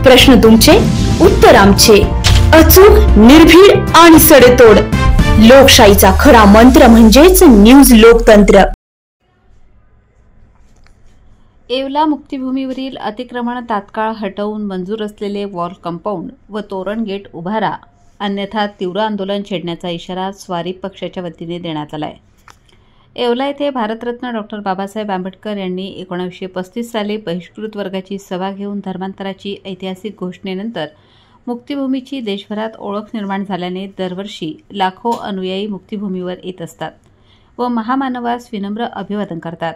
प्रश्न तुमचे, उत्तर आमचे, अचूक, निर्भीड आणि सडेतोड. लोकशाहीचा खरा मंत्र म्हणजेच न्यूज लोकतंत्र. येवला मुक्तीभूमीवरील अतिक्रमण तात्काळ हटवून मंजूर असलेले वॉल कंपाऊंड व तोरण गेट उभारा, अन्यथा तीव्र आंदोलन छेडण्याचा इशारा स्वारी पक्षाच्या वतीने देण्यात आला आहे. येवला येथे भारतरत्न डॉ. बाबासाहेब आंबेडकर यांनी 1935 साली बहिष्कृत वर्गाची सभा घेऊन धर्मांतराची ऐतिहासिक घोषणेनंतर मुक्तीभूमीची देशभरात ओळख निर्माण झाल्याने दरवर्षी लाखो अनुयायी मुक्तीभूमीवर येत असतात व महामानवास विनम्र अभिवादन करतात.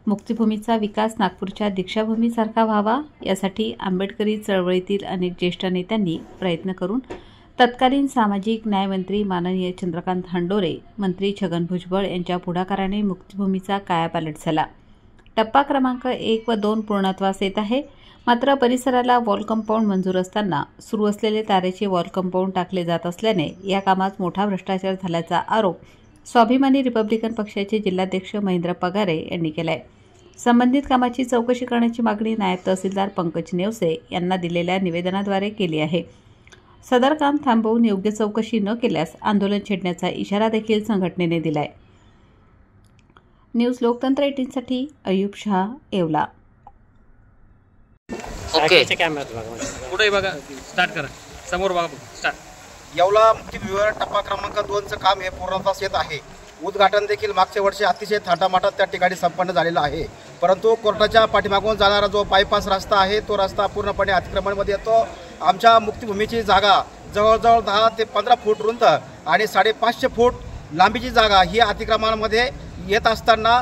मुक्तीभूमीचा विकास नागपूरच्या दीक्षाभूमीसारखा व्हावा यासाठी आंबेडकरी चळवळीतील अनेक ज्येष्ठ नेत्यांनी प्रयत्न करून तत्कालीन सामाजिक न्याय मंत्री माननीय चंद्रकांत हंडोरे, मंत्री छगन भुजबळ यांच्या पुढाकाराने मुक्तीभूमीचा कायापालट झाला. टप्पा क्रमांक 1 व 2 पूर्णत्वास येत आहे. मात्र परिसराला वॉल कंपाऊंड मंजूर असताना सुरू असलेले तारेचे वॉल कंपाऊंड टाकले जात असल्याने या कामात मोठा भ्रष्टाचार झाल्याचा आरोप स्वाभिमानी रिपब्लिकन पक्षाचे जिल्हाध्यक्ष महेंद्र पगारे यांनी केला आहे. संबंधित कामाची चौकशी करण्याची मागणी नायब तहसीलदार पंकज नेवसे यांना दिलेल्या निवेदनाद्वारे केली आहे. सदर काम थांबवून योग्य चौकशी न केल्यास आंदोलन छेडण्याचा इशारा देखील संघटनेने दिलाय. न्यूज लोकतंत्र 18 साठी अयूब शाह, येवला. ओके, कुठे बघा, स्टार्ट करा, समोर बघा, स्टार्ट. येवला मुक्तीभूमीवर टप्पा क्रमांक 2चं काम हे पूर्णत्वास येत आहे. उद्घाटन देखील मागच्या वर्षी अतिशय थाटामाटात त्या ठिकाणी संपन्न झालेला आहे. परंतु कोर्टाच्या पाठीमागून जाणारा जो बायपास रस्ता आहे तो रस्ता पूर्णपणे अतिक्रमणमध्ये येतो. आमच्या मुक्तीभूमीची जागा जवळजवळ 10 ते 15 फूट रुंद आणि 550 फूट लांबीची जागा ही अतिक्रमणामध्ये येत असताना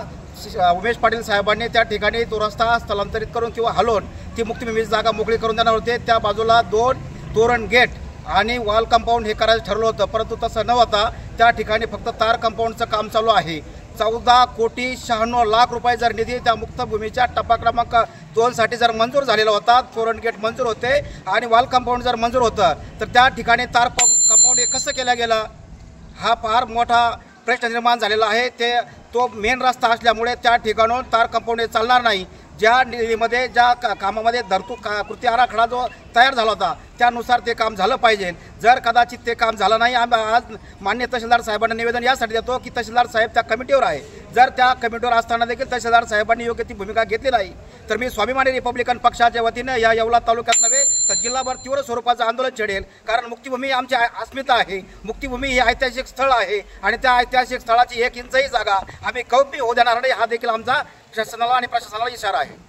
उमेश पाटील साहेबांनी त्या ठिकाणी तो रस्ता स्थलांतरित करून किंवा हलवून ती मुक्तीभूमीची जागा मोकळी करून देणार होते. त्या बाजूला 2 तोरण गेट आणि वॉल कंपाऊंड हे करायचं ठरलं होतं. परंतु तसं न होता त्या ठिकाणी फक्त तार कंपाऊंडचं काम चालू आहे. 14,96,00,000 रुपये जर निधी त्या मुक्तभूमीच्या टप्पा क्रमांक 2 साठी जर मंजूर झालेला होता, तोरण गेट मंजूर होते आणि वॉल कंपाऊंड जर मंजूर होतं, तर त्या ठिकाणी तार कंपाऊंड हे कसं केलं गेलं हा फार मोठा प्रश्न निर्माण झालेला आहे. तो मेन रस्ता असल्यामुळे त्या ठिकाणून तार कंपाऊंड हे चालणार नाही. ज्या निधीमध्ये ज्या कामामध्ये कृती आराखडा जो तयार झाला होता त्यानुसार ते काम झालं पाहिजे. जर कदाचित ते काम झालं नाही, आज माननीय तहसीलदार साहेबांना निवेदन यासाठी देतो की तहसीलदार साहेब त्या कमिटीवर आहे. जर त्या कमिटीवर असताना देखील तहसीलदार साहेबांनी योग्य ती भूमिका घेतली नाही तर मी स्वाभिमानी रिपब्लिकन पक्षाच्या वतीनं या येवला तालुक्यात नव्हे तर जिल्हाभर तीव्र स्वरूपाचं आंदोलन छेडेल. कारण मुक्तीभूमी आमची अस्मिता आहे. मुक्तीभूमी ही ऐतिहासिक स्थळ आहे आणि त्या ऐतिहासिक स्थळाची 1 इंचही जागा आम्ही कौपी होऊ देणार नाही. हा देखील आमचा शासनाला आणि प्रशासनाला इशारा आहे.